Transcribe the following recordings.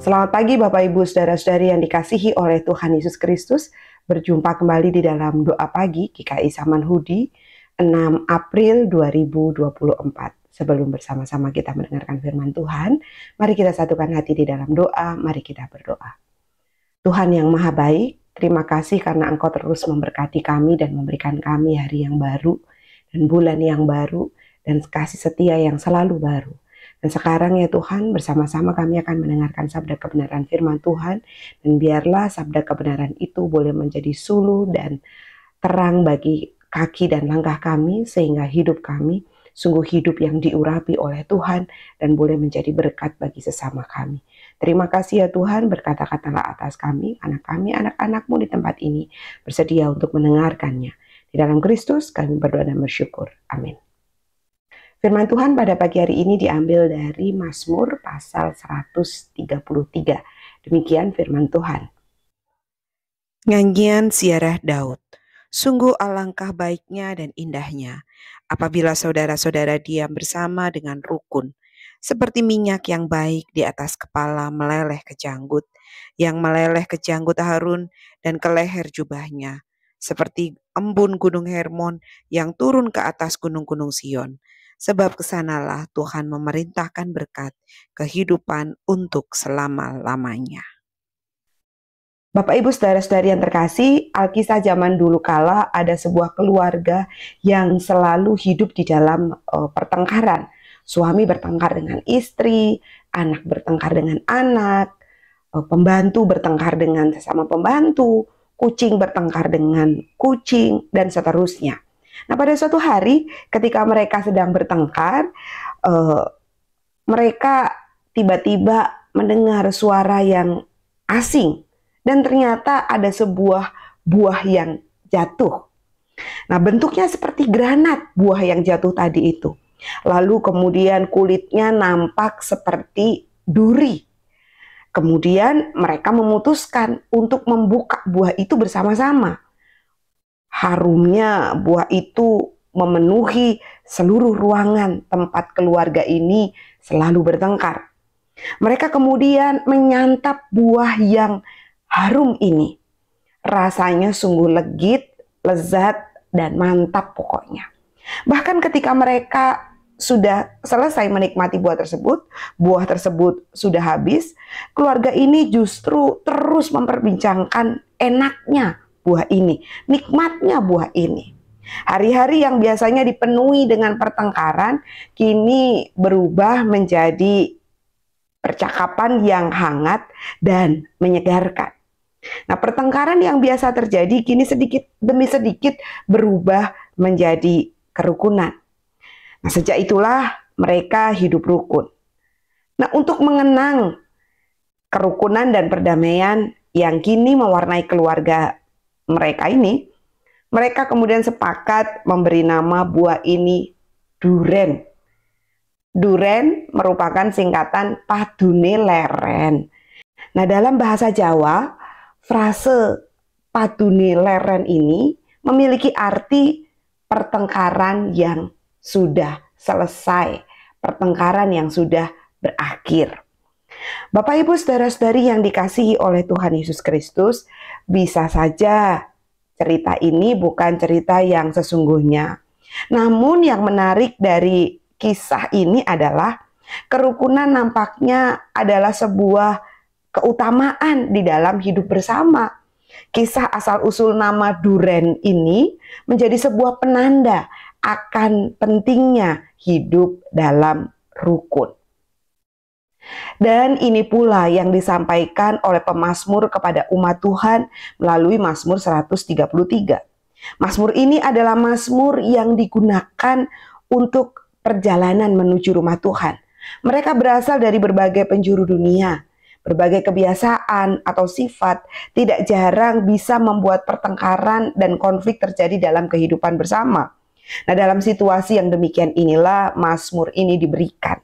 Selamat pagi Bapak Ibu Saudara-saudari yang dikasihi oleh Tuhan Yesus Kristus. Berjumpa kembali di dalam doa pagi GKI Samanhudi 6 April 2024. Sebelum bersama-sama kita mendengarkan firman Tuhan, mari kita satukan hati di dalam doa, mari kita berdoa. Tuhan yang maha baik, terima kasih karena Engkau terus memberkati kami dan memberikan kami hari yang baru dan bulan yang baru dan kasih setia yang selalu baru. Dan sekarang ya Tuhan, bersama-sama kami akan mendengarkan sabda kebenaran firman Tuhan. Dan biarlah sabda kebenaran itu boleh menjadi suluh dan terang bagi kaki dan langkah kami, sehingga hidup kami sungguh hidup yang diurapi oleh Tuhan dan boleh menjadi berkat bagi sesama kami. Terima kasih ya Tuhan, berkata-katalah atas kami, anak-anak-mu di tempat ini bersedia untuk mendengarkannya. Di dalam Kristus kami berdoa dan bersyukur. Amin. Firman Tuhan pada pagi hari ini diambil dari Mazmur pasal 133. Demikian firman Tuhan. Nyanyian Ziarah Daud. Sungguh alangkah baiknya dan indahnya apabila saudara-saudara diam bersama dengan rukun, seperti minyak yang baik di atas kepala meleleh ke janggut, yang meleleh ke janggut Harun dan ke leher jubahnya, seperti embun gunung Hermon yang turun ke atas gunung-gunung Sion. Sebab kesanalah Tuhan memerintahkan berkat kehidupan untuk selama-lamanya. Bapak Ibu Saudara-saudari yang terkasih, Alkisah zaman dulu kala ada sebuah keluarga yang selalu hidup di dalam pertengkaran. Suami bertengkar dengan istri, anak bertengkar dengan anak, pembantu bertengkar dengan sesama pembantu, kucing bertengkar dengan kucing, dan seterusnya. Nah, pada suatu hari ketika mereka sedang bertengkar, mereka tiba-tiba mendengar suara yang asing dan ternyata ada sebuah buah yang jatuh. Nah, bentuknya seperti granat buah yang jatuh tadi itu. Lalu kemudian kulitnya nampak seperti duri. Kemudian mereka memutuskan untuk membuka buah itu bersama-sama. Harumnya buah itu memenuhi seluruh ruangan tempat keluarga ini selalu bertengkar. Mereka kemudian menyantap buah yang harum ini. Rasanya sungguh legit, lezat, dan mantap pokoknya. Bahkan ketika mereka sudah selesai menikmati buah tersebut sudah habis, keluarga ini justru terus memperbincangkan enaknya buah ini, nikmatnya buah ini. Hari-hari yang biasanya dipenuhi dengan pertengkaran, kini berubah menjadi percakapan yang hangat dan menyegarkan. Nah, pertengkaran yang biasa terjadi kini sedikit demi sedikit berubah menjadi kerukunan. Nah, sejak itulah mereka hidup rukun. Nah, untuk mengenang kerukunan dan perdamaian yang kini mewarnai keluarga mereka ini, mereka kemudian sepakat memberi nama buah ini duren. Duren merupakan singkatan padune leren. Nah, dalam bahasa Jawa, frase padune leren ini memiliki arti pertengkaran yang sudah selesai, pertengkaran yang sudah berakhir. Bapak Ibu Saudara-saudari yang dikasihi oleh Tuhan Yesus Kristus, bisa saja cerita ini bukan cerita yang sesungguhnya. Namun yang menarik dari kisah ini adalah kerukunan nampaknya adalah sebuah keutamaan di dalam hidup bersama. Kisah asal-usul nama duren ini menjadi sebuah penanda akan pentingnya hidup dalam rukun. Dan ini pula yang disampaikan oleh pemazmur kepada umat Tuhan melalui Mazmur 133. Mazmur ini adalah mazmur yang digunakan untuk perjalanan menuju rumah Tuhan. Mereka berasal dari berbagai penjuru dunia. Berbagai kebiasaan atau sifat tidak jarang bisa membuat pertengkaran dan konflik terjadi dalam kehidupan bersama. Nah, dalam situasi yang demikian inilah mazmur ini diberikan.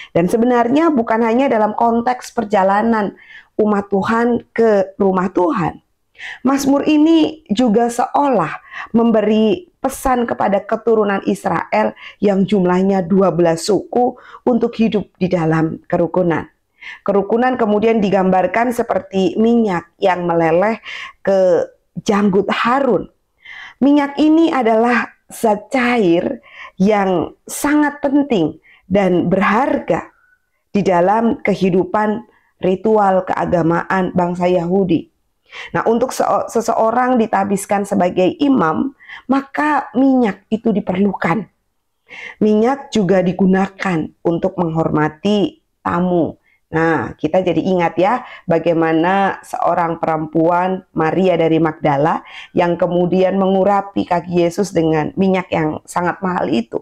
Dan sebenarnya bukan hanya dalam konteks perjalanan umat Tuhan ke rumah Tuhan. Mazmur ini juga seolah memberi pesan kepada keturunan Israel yang jumlahnya 12 suku untuk hidup di dalam kerukunan. Kerukunan kemudian digambarkan seperti minyak yang meleleh ke janggut Harun. Minyak ini adalah zat cair yang sangat penting dan berharga di dalam kehidupan ritual keagamaan bangsa Yahudi. Nah, untuk seseorang ditabiskan sebagai imam, maka minyak itu diperlukan. Minyak juga digunakan untuk menghormati tamu. Nah, kita jadi ingat ya bagaimana seorang perempuan Maria dari Magdala yang kemudian mengurapi kaki Yesus dengan minyak yang sangat mahal itu.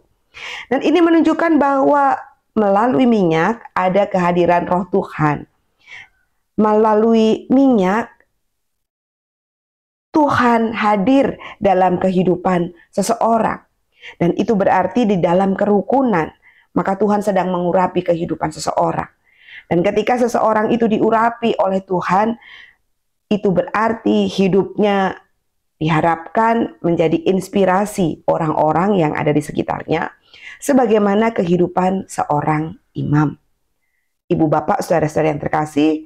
Dan ini menunjukkan bahwa melalui minyak ada kehadiran Roh Tuhan. Melalui minyak Tuhan hadir dalam kehidupan seseorang. Dan itu berarti di dalam kerukunan, maka Tuhan sedang mengurapi kehidupan seseorang. Dan ketika seseorang itu diurapi oleh Tuhan, itu berarti hidupnya diharapkan menjadi inspirasi orang-orang yang ada di sekitarnya, sebagaimana kehidupan seorang imam. Ibu bapak, saudara-saudara yang terkasih,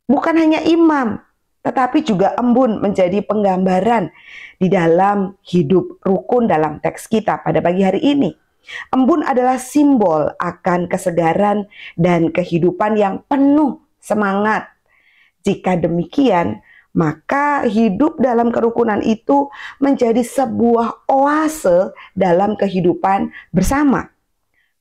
bukan hanya imam, tetapi juga embun menjadi penggambaran di dalam hidup rukun dalam teks kita pada pagi hari ini. Embun adalah simbol akan kesegaran dan kehidupan yang penuh semangat. Jika demikian, maka hidup dalam kerukunan itu menjadi sebuah oase dalam kehidupan bersama.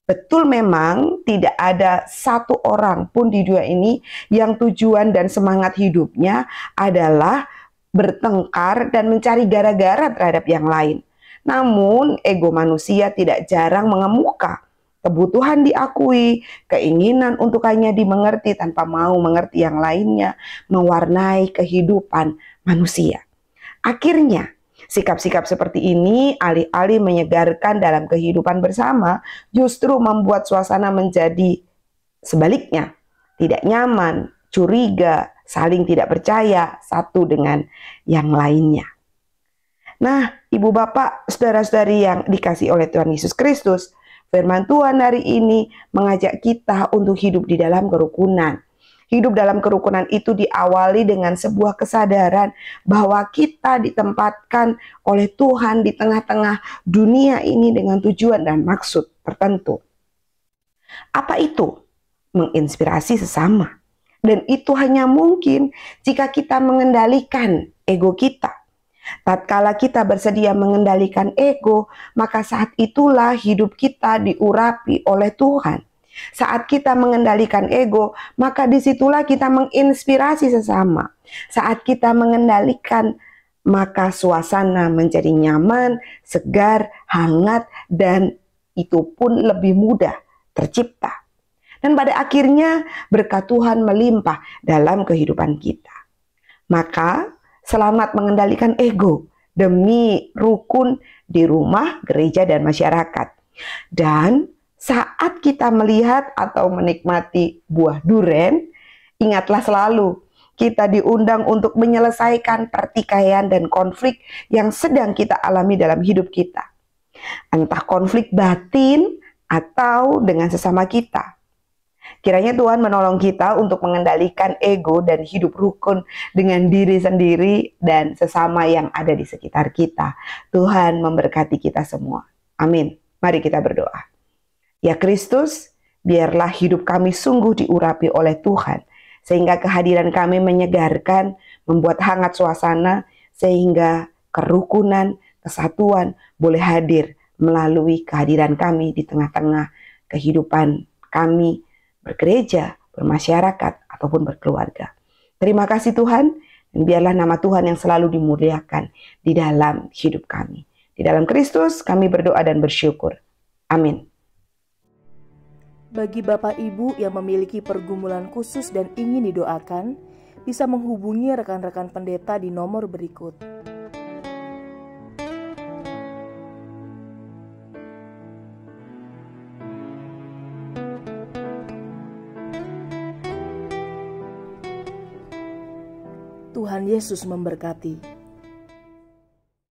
Betul, memang tidak ada satu orang pun di dunia ini yang tujuan dan semangat hidupnya adalah bertengkar dan mencari gara-gara terhadap yang lain. Namun ego manusia tidak jarang mengemuka. Kebutuhan diakui, keinginan untuk hanya dimengerti tanpa mau mengerti yang lainnya mewarnai kehidupan manusia. Akhirnya, sikap-sikap seperti ini alih-alih menyegarkan dalam kehidupan bersama, justru membuat suasana menjadi sebaliknya. Tidak nyaman, curiga, saling tidak percaya satu dengan yang lainnya. Nah, ibu bapak, saudara-saudari yang dikasihi oleh Tuhan Yesus Kristus, firman Tuhan hari ini mengajak kita untuk hidup di dalam kerukunan. Hidup dalam kerukunan itu diawali dengan sebuah kesadaran bahwa kita ditempatkan oleh Tuhan di tengah-tengah dunia ini dengan tujuan dan maksud tertentu. Apa itu? Menginspirasi sesama. Dan itu hanya mungkin jika kita mengendalikan ego kita. Tatkala kita bersedia mengendalikan ego, maka saat itulah hidup kita diurapi oleh Tuhan. Saat kita mengendalikan ego, maka disitulah kita menginspirasi sesama. Saat kita mengendalikan, maka suasana menjadi nyaman, segar, hangat, dan itu pun lebih mudah tercipta. Dan pada akhirnya berkat Tuhan melimpah dalam kehidupan kita. Maka selamat mengendalikan ego demi rukun di rumah, gereja, dan masyarakat. Dan saat kita melihat atau menikmati buah duren, ingatlah selalu kita diundang untuk menyelesaikan pertikaian dan konflik yang sedang kita alami dalam hidup kita. Entah konflik batin atau dengan sesama kita. Kiranya Tuhan menolong kita untuk mengendalikan ego dan hidup rukun dengan diri sendiri dan sesama yang ada di sekitar kita. Tuhan memberkati kita semua. Amin. Mari kita berdoa. Ya Kristus, biarlah hidup kami sungguh diurapi oleh Tuhan, sehingga kehadiran kami menyegarkan, membuat hangat suasana, sehingga kerukunan, kesatuan boleh hadir melalui kehadiran kami di tengah-tengah kehidupan kami bergereja, bermasyarakat, ataupun berkeluarga. Terima kasih Tuhan, dan biarlah nama Tuhan yang selalu dimuliakan di dalam hidup kami. Di dalam Kristus kami berdoa dan bersyukur. Amin. Bagi Bapak Ibu yang memiliki pergumulan khusus dan ingin didoakan, bisa menghubungi rekan-rekan pendeta di nomor berikut. Tuhan Yesus memberkati.